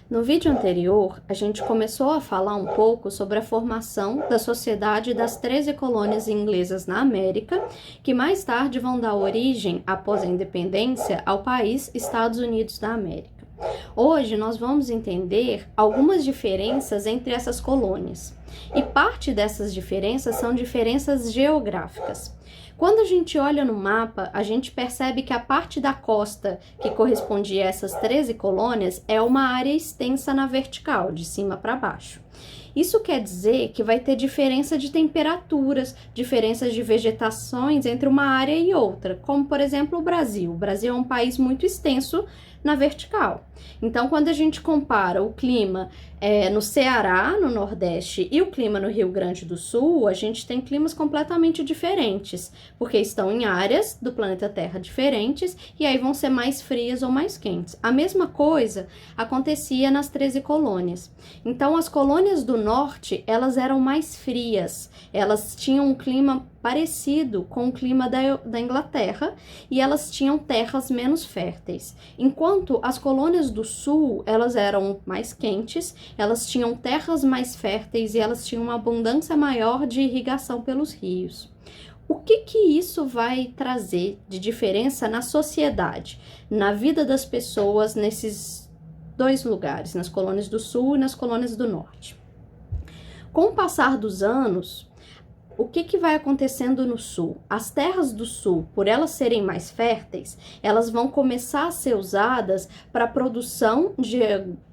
No vídeo anterior, a gente começou a falar um pouco sobre a formação da sociedade das 13 colônias inglesas na América, que mais tarde vão dar origem, após a independência, ao país Estados Unidos da América. Hoje nós vamos entender algumas diferenças entre essas colônias, e parte dessas diferenças são diferenças geográficas. Quando a gente olha no mapa, a gente percebe que a parte da costa que correspondia a essas 13 colônias é uma área extensa na vertical, de cima para baixo. Isso quer dizer que vai ter diferença de temperaturas, diferenças de vegetações entre uma área e outra, como por exemplo o Brasil. O Brasil é um país muito extenso na vertical. Então, quando a gente compara o clima no Ceará, no Nordeste, e o clima no Rio Grande do Sul, a gente tem climas completamente diferentes, porque estão em áreas do planeta Terra diferentes, e aí vão ser mais frias ou mais quentes. A mesma coisa acontecia nas 13 colônias. Então, as colônias do Norte, elas eram mais frias, elas tinham um clima parecido com o clima da Inglaterra, e elas tinham terras menos férteis. Enquanto as colônias do Sul, elas eram mais quentes, elas tinham terras mais férteis e elas tinham uma abundância maior de irrigação pelos rios. O que isso vai trazer de diferença na sociedade, na vida das pessoas nesses dois lugares, nas colônias do Sul e nas colônias do Norte? Com o passar dos anos, o que vai acontecendo no Sul? As terras do Sul, por elas serem mais férteis, elas vão começar a ser usadas para a produção de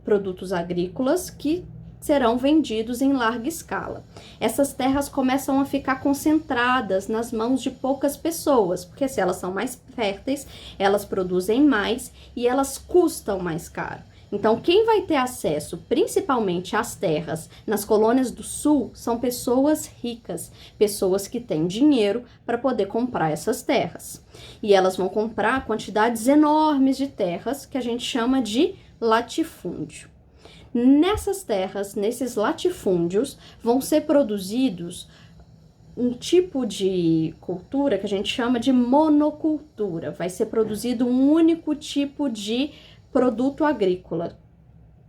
produtos agrícolas que serão vendidos em larga escala. Essas terras começam a ficar concentradas nas mãos de poucas pessoas, porque se elas são mais férteis, elas produzem mais e elas custam mais caro. Então, quem vai ter acesso principalmente às terras nas colônias do Sul são pessoas ricas, pessoas que têm dinheiro para poder comprar essas terras. E elas vão comprar quantidades enormes de terras que a gente chama de latifúndio. Nessas terras, nesses latifúndios, vão ser produzidos um tipo de cultura que a gente chama de monocultura. Vai ser produzido um único tipo de produto agrícola.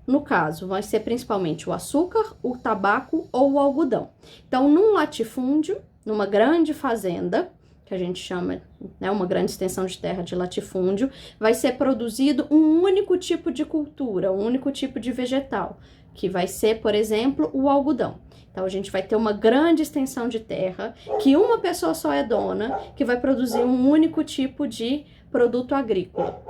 No caso, vai ser principalmente o açúcar, o tabaco ou o algodão. Então, num latifúndio, numa grande fazenda, que a gente chama, uma grande extensão de terra de latifúndio, vai ser produzido um único tipo de cultura, um único tipo de vegetal, que vai ser, por exemplo, o algodão. Então, a gente vai ter uma grande extensão de terra, que uma pessoa só é dona, que vai produzir um único tipo de produto agrícola.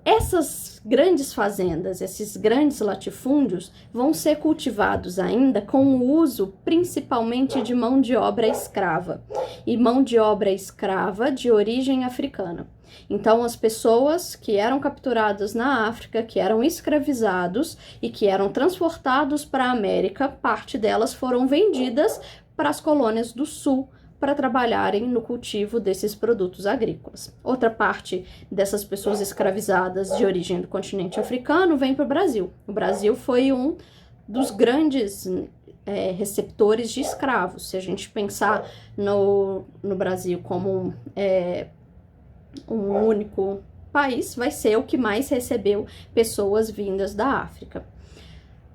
Essas grandes fazendas, esses grandes latifúndios vão ser cultivados ainda com o uso principalmente de mão de obra escrava, e mão de obra escrava de origem africana. Então, as pessoas que eram capturadas na África, que eram escravizados e que eram transportados para a América, parte delas foram vendidas para as colônias do Sul, para trabalharem no cultivo desses produtos agrícolas. Outra parte dessas pessoas escravizadas de origem do continente africano vem para o Brasil. O Brasil foi um dos grandes receptores de escravos. Se a gente pensar no Brasil como um único país, vai ser o que mais recebeu pessoas vindas da África.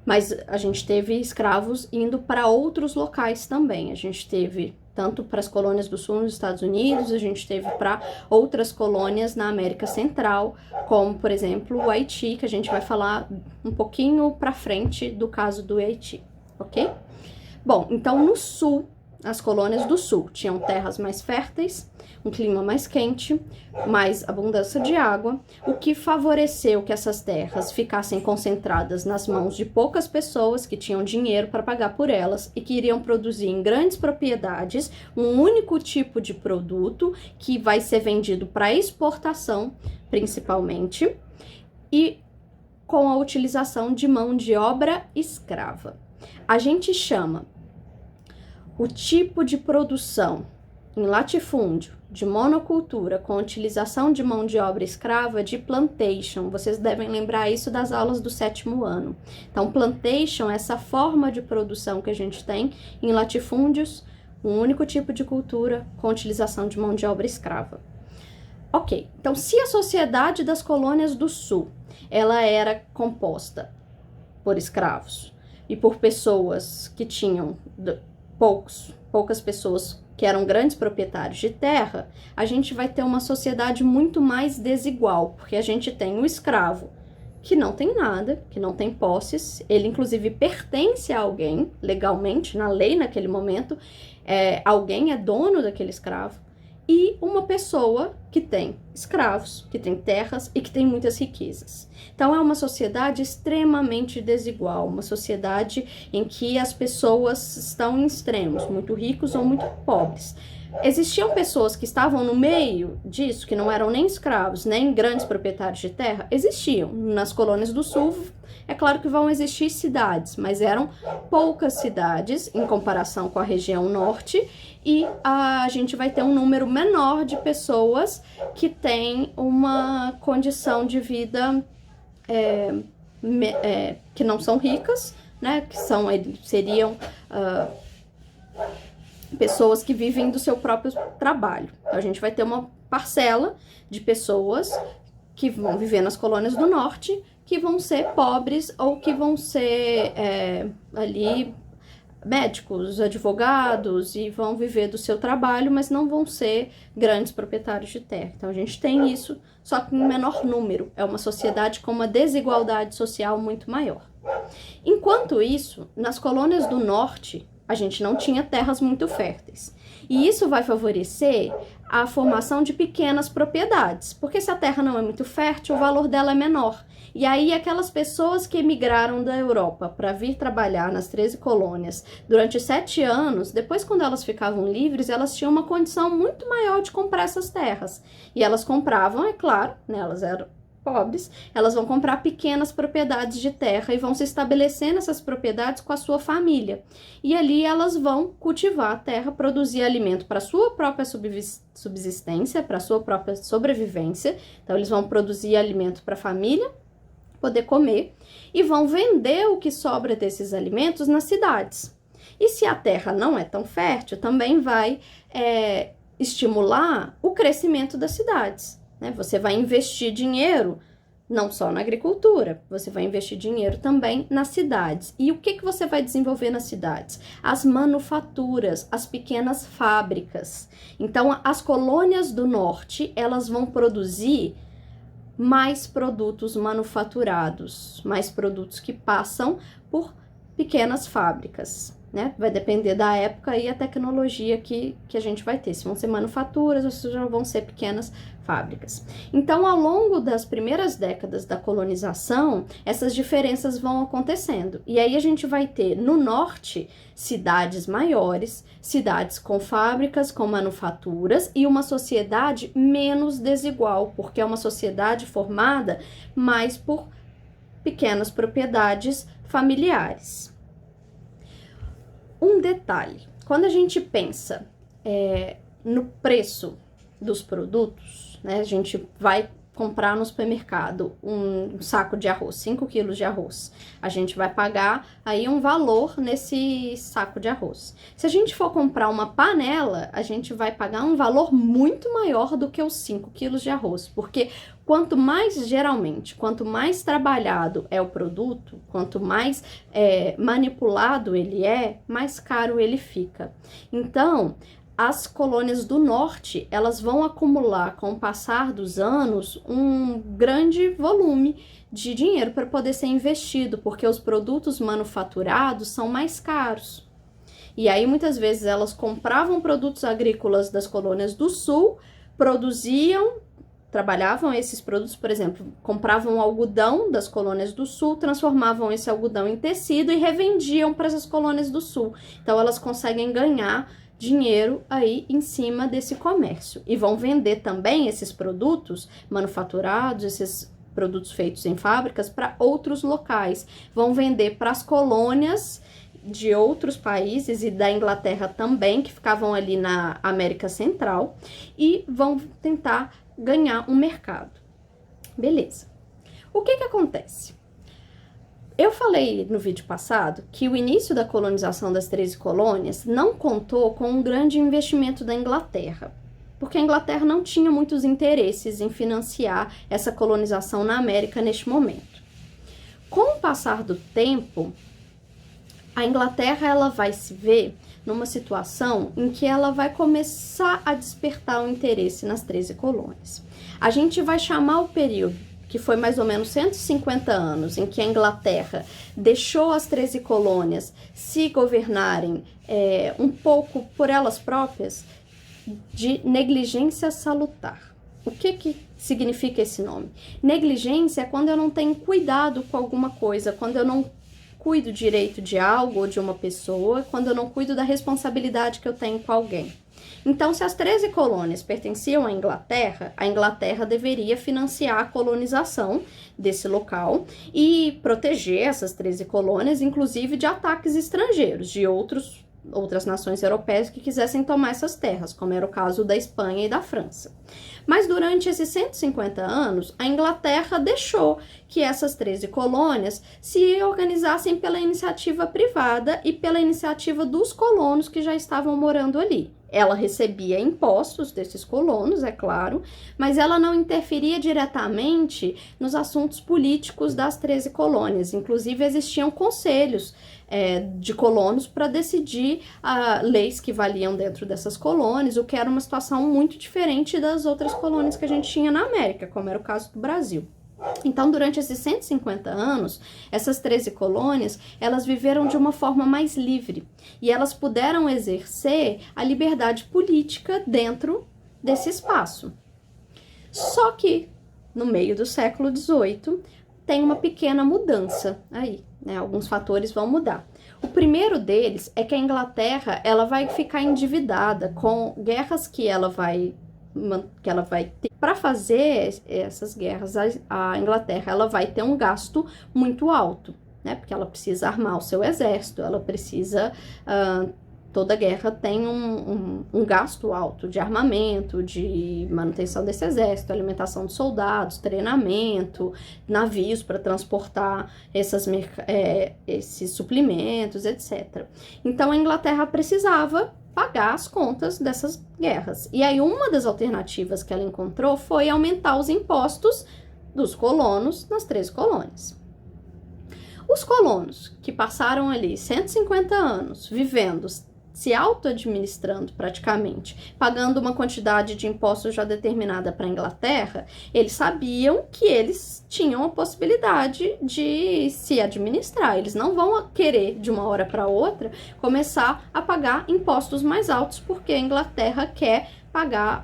Mas a gente teve escravos indo para outros locais também. A gente teve tanto para as colônias do Sul nos Estados Unidos, a gente teve para outras colônias na América Central, como, por exemplo, o Haiti, que a gente vai falar um pouquinho para frente do caso do Haiti, ok? Bom, então no Sul, as colônias do Sul tinham terras mais férteis, um clima mais quente, mais abundância de água, o que favoreceu que essas terras ficassem concentradas nas mãos de poucas pessoas que tinham dinheiro para pagar por elas e que iriam produzir em grandes propriedades um único tipo de produto que vai ser vendido para exportação, principalmente, e com a utilização de mão de obra escrava. A gente chama o tipo de produção em latifúndio, de monocultura, com utilização de mão de obra escrava, de plantation. Vocês devem lembrar isso das aulas do 7º ano. Então, plantation é essa forma de produção que a gente tem em latifúndios, um único tipo de cultura com utilização de mão de obra escrava. Ok, então se a sociedade das colônias do sul, ela era composta por escravos e por pessoas que tinham poucas pessoas que eram grandes proprietários de terra, a gente vai ter uma sociedade muito mais desigual, porque a gente tem um escravo que não tem nada, que não tem posses, ele inclusive pertence a alguém, legalmente, na lei naquele momento, alguém é dono daquele escravo, e uma pessoa que tem escravos, que tem terras e que tem muitas riquezas. Então é uma sociedade extremamente desigual, uma sociedade em que as pessoas estão em extremos, muito ricos ou muito pobres. Existiam pessoas que estavam no meio disso, que não eram nem escravos, nem grandes proprietários de terra? Existiam. Nas colônias do sul, é claro que vão existir cidades, mas eram poucas cidades em comparação com a região norte, e a gente vai ter um número menor de pessoas que têm uma condição de vida que não são ricas, né? Que seriam pessoas que vivem do seu próprio trabalho. Então, a gente vai ter uma parcela de pessoas que vão viver nas colônias do norte, que vão ser pobres ou que vão ser ali médicos, advogados, e vão viver do seu trabalho, mas não vão ser grandes proprietários de terra. Então a gente tem isso, só que em menor número. É uma sociedade com uma desigualdade social muito maior. Enquanto isso, nas colônias do norte, a gente não tinha terras muito férteis. E isso vai favorecer a formação de pequenas propriedades, porque se a terra não é muito fértil, o valor dela é menor. E aí aquelas pessoas que emigraram da Europa para vir trabalhar nas 13 colônias durante 7 anos, depois quando elas ficavam livres, elas tinham uma condição muito maior de comprar essas terras. E elas compravam, é claro, né, elas eram pobres, elas vão comprar pequenas propriedades de terra e vão se estabelecer nessas propriedades com a sua família. E ali elas vão cultivar a terra, produzir alimento para a sua própria subsistência, para a sua própria sobrevivência. Então eles vão produzir alimento para a família poder comer e vão vender o que sobra desses alimentos nas cidades. E se a terra não é tão fértil, também vai estimular o crescimento das cidades. Você vai investir dinheiro não só na agricultura, você vai investir dinheiro também nas cidades. E o que você vai desenvolver nas cidades? As manufaturas, as pequenas fábricas. Então, as colônias do norte, elas vão produzir mais produtos manufaturados, mais produtos que passam por pequenas fábricas. Vai depender da época e a tecnologia que a gente vai ter. Se vão ser manufaturas ou se já vão ser pequenas fábricas. Então, ao longo das primeiras décadas da colonização, essas diferenças vão acontecendo. E aí a gente vai ter, no norte, cidades maiores, cidades com fábricas, com manufaturas e uma sociedade menos desigual, porque é uma sociedade formada mais por pequenas propriedades familiares. Um detalhe, quando a gente pensa no preço dos produtos, a gente vai comprar no supermercado um saco de arroz, 5 quilos de arroz, a gente vai pagar aí um valor nesse saco de arroz. Se a gente for comprar uma panela, a gente vai pagar um valor muito maior do que os 5 quilos de arroz, porque quanto mais trabalhado é o produto, quanto mais manipulado ele é, mais caro ele fica. Então, as colônias do norte, elas vão acumular, com o passar dos anos, um grande volume de dinheiro para poder ser investido, porque os produtos manufaturados são mais caros. E aí, muitas vezes, elas compravam produtos agrícolas das colônias do sul, trabalhavam esses produtos, por exemplo, compravam algodão das colônias do sul, transformavam esse algodão em tecido e revendiam para essas colônias do sul. Então, elas conseguem ganhar dinheiro aí em cima desse comércio. E vão vender também esses produtos manufaturados, esses produtos feitos em fábricas, para outros locais. Vão vender para as colônias de outros países e da Inglaterra também, que ficavam ali na América Central, e vão tentar ganhar um mercado. Beleza. O que acontece? Eu falei no vídeo passado que o início da colonização das 13 colônias não contou com um grande investimento da Inglaterra. porque a Inglaterra não tinha muitos interesses em financiar essa colonização na América neste momento. Com o passar do tempo, a Inglaterra ela vai se ver numa situação em que ela vai começar a despertar o interesse nas 13 colônias. A gente vai chamar o período, que foi mais ou menos 150 anos, em que a Inglaterra deixou as 13 colônias se governarem um pouco por elas próprias, de negligência salutar. O que significa esse nome? Negligência é quando eu não tenho cuidado com alguma coisa, quando eu não cuido direito de algo ou de uma pessoa, quando eu não cuido da responsabilidade que eu tenho com alguém. Então, se as 13 colônias pertenciam à Inglaterra, a Inglaterra deveria financiar a colonização desse local e proteger essas 13 colônias, inclusive de ataques estrangeiros, de outras nações europeias que quisessem tomar essas terras, como era o caso da Espanha e da França. Mas durante esses 150 anos, a Inglaterra deixou que essas 13 colônias se organizassem pela iniciativa privada e pela iniciativa dos colonos que já estavam morando ali. Ela recebia impostos desses colonos, é claro, mas ela não interferia diretamente nos assuntos políticos das 13 colônias. Inclusive, existiam conselhos de colonos para decidir leis que valiam dentro dessas colônias, o que era uma situação muito diferente das outras colônias que a gente tinha na América, como era o caso do Brasil. Então, durante esses 150 anos, essas 13 colônias, elas viveram de uma forma mais livre e elas puderam exercer a liberdade política dentro desse espaço. Só que, no meio do século XVIII, tem uma pequena mudança aí, né? Alguns fatores vão mudar. O primeiro deles é que a Inglaterra ela vai ficar endividada com guerras que ela vai ter. Para fazer essas guerras, a Inglaterra ela vai ter um gasto muito alto, né? Porque ela precisa armar o seu exército, ela precisa... toda guerra tem um gasto alto de armamento, de manutenção desse exército, alimentação de soldados, treinamento, navios para transportar esses suprimentos, etc. Então, a Inglaterra precisava pagar as contas dessas guerras. E aí, uma das alternativas que ela encontrou foi aumentar os impostos dos colonos nas 13 colônias. Os colonos que passaram ali 150 anos vivendo, se auto-administrando praticamente, pagando uma quantidade de impostos já determinada para a Inglaterra, eles sabiam que eles tinham a possibilidade de se administrar. Eles não vão querer, de uma hora para outra, começar a pagar impostos mais altos, porque a Inglaterra quer pagar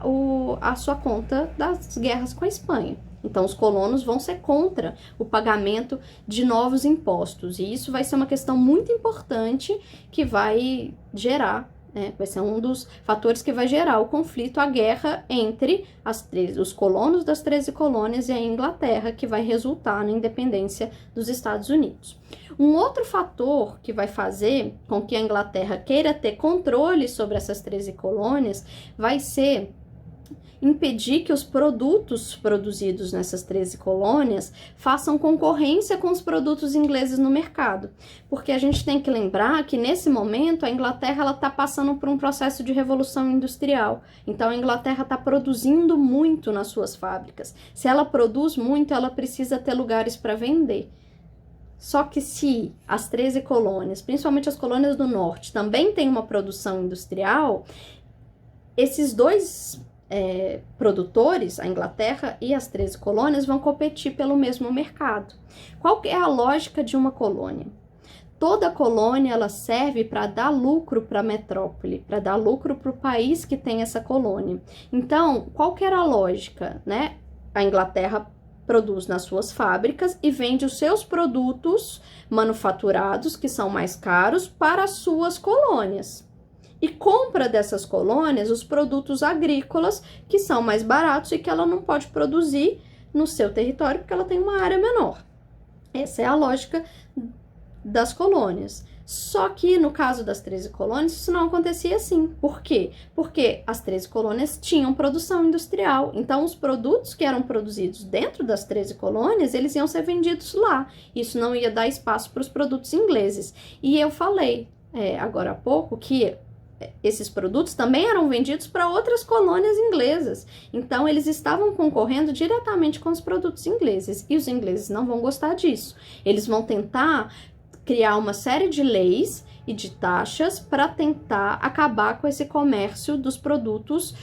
a sua conta das guerras com a Espanha. Então, os colonos vão ser contra o pagamento de novos impostos. E isso vai ser uma questão muito importante que vai gerar, vai ser um dos fatores que vai gerar o conflito, a guerra entre os colonos das 13 colônias e a Inglaterra, que vai resultar na independência dos Estados Unidos. Um outro fator que vai fazer com que a Inglaterra queira ter controle sobre essas 13 colônias vai ser impedir que os produtos produzidos nessas 13 colônias façam concorrência com os produtos ingleses no mercado. Porque a gente tem que lembrar que, nesse momento, a Inglaterra está passando por um processo de revolução industrial. Então, a Inglaterra está produzindo muito nas suas fábricas. Se ela produz muito, ela precisa ter lugares para vender. Só que se as 13 colônias, principalmente as colônias do norte, também têm uma produção industrial, esses dois produtores, a Inglaterra e as 13 colônias, vão competir pelo mesmo mercado. Qual que é a lógica de uma colônia? Toda colônia ela serve para dar lucro para a metrópole, para dar lucro para o país que tem essa colônia. Então, qual que era a lógica, né? A Inglaterra produz nas suas fábricas e vende os seus produtos manufaturados, que são mais caros, para as suas colônias. E compra dessas colônias os produtos agrícolas que são mais baratos e que ela não pode produzir no seu território porque ela tem uma área menor. Essa é a lógica das colônias. Só que no caso das 13 colônias isso não acontecia assim. Por quê? Porque as 13 colônias tinham produção industrial. Então os produtos que eram produzidos dentro das 13 colônias, eles iam ser vendidos lá. Isso não ia dar espaço para os produtos ingleses. E eu falei agora há pouco que esses produtos também eram vendidos para outras colônias inglesas. Então, eles estavam concorrendo diretamente com os produtos ingleses. E os ingleses não vão gostar disso. Eles vão tentar criar uma série de leis e de taxas para tentar acabar com esse comércio dos produtos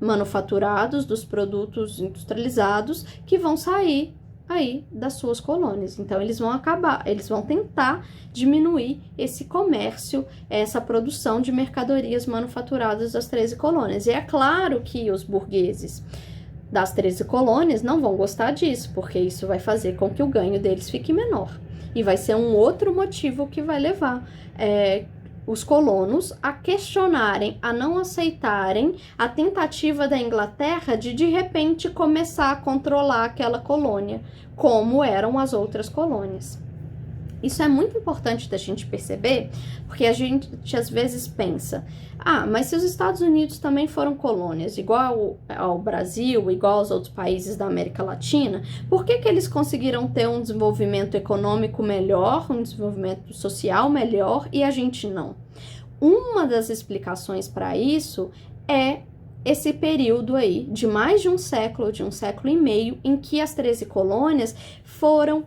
manufaturados, dos produtos industrializados que vão sair aí das suas colônias. Então, eles vão tentar diminuir esse comércio, essa produção de mercadorias manufaturadas das 13 colônias. E é claro que os burgueses das 13 colônias não vão gostar disso, porque isso vai fazer com que o ganho deles fique menor. E vai ser um outro motivo que vai levar os colonos a questionarem, a não aceitarem a tentativa da Inglaterra de repente começar a controlar aquela colônia, como eram as outras colônias. Isso é muito importante da gente perceber, porque a gente às vezes pensa, mas se os Estados Unidos também foram colônias, igual ao Brasil, igual aos outros países da América Latina, por que eles conseguiram ter um desenvolvimento econômico melhor, um desenvolvimento social melhor e a gente não? Uma das explicações para isso é esse período aí de mais de um século e meio, em que as 13 colônias foram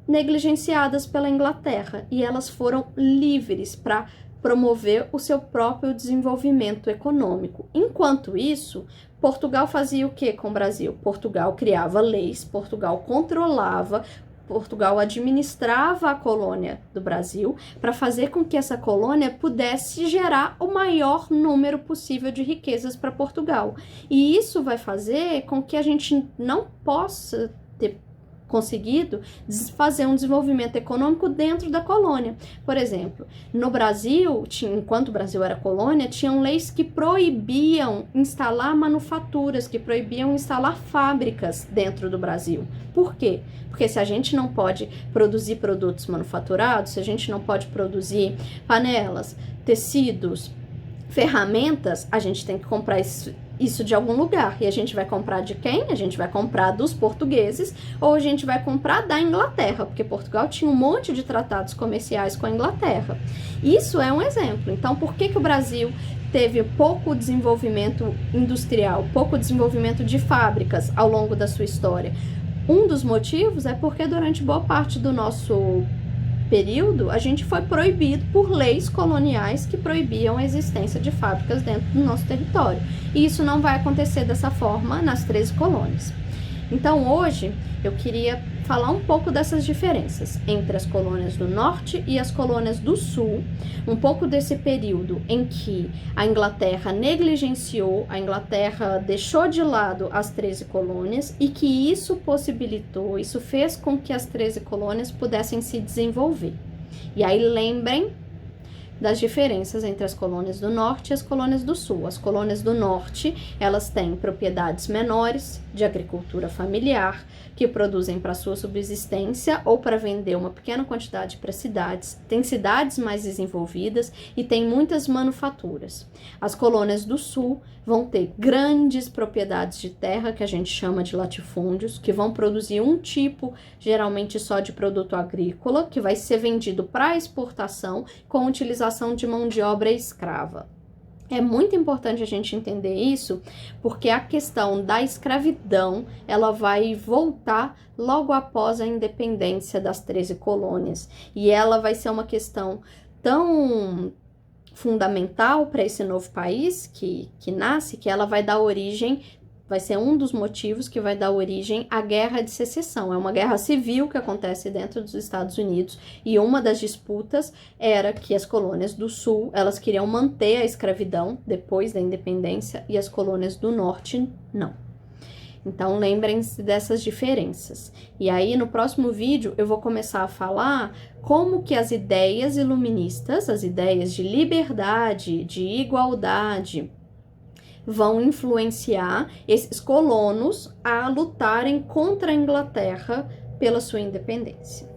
negligenciadas pela Inglaterra e elas foram livres para promover o seu próprio desenvolvimento econômico. Enquanto isso, Portugal fazia o que com o Brasil? Portugal criava leis, Portugal controlava, Portugal administrava a colônia do Brasil para fazer com que essa colônia pudesse gerar o maior número possível de riquezas para Portugal. E isso vai fazer com que a gente não possa ter conseguido fazer um desenvolvimento econômico dentro da colônia. Por exemplo, no Brasil, enquanto o Brasil era colônia, tinham leis que proibiam instalar manufaturas, que proibiam instalar fábricas dentro do Brasil. Por quê? Porque se a gente não pode produzir produtos manufaturados, se a gente não pode produzir panelas, tecidos, ferramentas, a gente tem que comprar isso de algum lugar. E a gente vai comprar de quem? A gente vai comprar dos portugueses ou a gente vai comprar da Inglaterra, porque Portugal tinha um monte de tratados comerciais com a Inglaterra. Isso é um exemplo. Então, por que o Brasil teve pouco desenvolvimento industrial, pouco desenvolvimento de fábricas ao longo da sua história? Um dos motivos é porque durante boa parte do nosso período, a gente foi proibido por leis coloniais que proibiam a existência de fábricas dentro do nosso território. E isso não vai acontecer dessa forma nas 13 colônias. Então, hoje, eu queria falar um pouco dessas diferenças entre as colônias do norte e as colônias do sul, um pouco desse período em que a Inglaterra negligenciou, a Inglaterra deixou de lado as 13 colônias e que isso possibilitou, isso fez com que as 13 colônias pudessem se desenvolver. E aí lembrem das diferenças entre as colônias do norte e as colônias do sul. As colônias do norte, elas têm propriedades menores de agricultura familiar, que produzem para sua subsistência ou para vender uma pequena quantidade para cidades, tem cidades mais desenvolvidas e tem muitas manufaturas. As colônias do sul vão ter grandes propriedades de terra, que a gente chama de latifúndios, que vão produzir um tipo, geralmente só de produto agrícola, que vai ser vendido para exportação com utilização de mão de obra escrava. É muito importante a gente entender isso, porque a questão da escravidão, ela vai voltar logo após a independência das 13 colônias. E ela vai ser uma questão tão fundamental para esse novo país que nasce, que ela vai dar origem, vai ser um dos motivos que vai dar origem à Guerra de Secessão. É uma guerra civil que acontece dentro dos Estados Unidos e uma das disputas era que as colônias do Sul, elas queriam manter a escravidão depois da independência e as colônias do Norte não. Então, lembrem-se dessas diferenças. E aí, no próximo vídeo, eu vou começar a falar como que as ideias iluministas, as ideias de liberdade, de igualdade, vão influenciar esses colonos a lutarem contra a Inglaterra pela sua independência.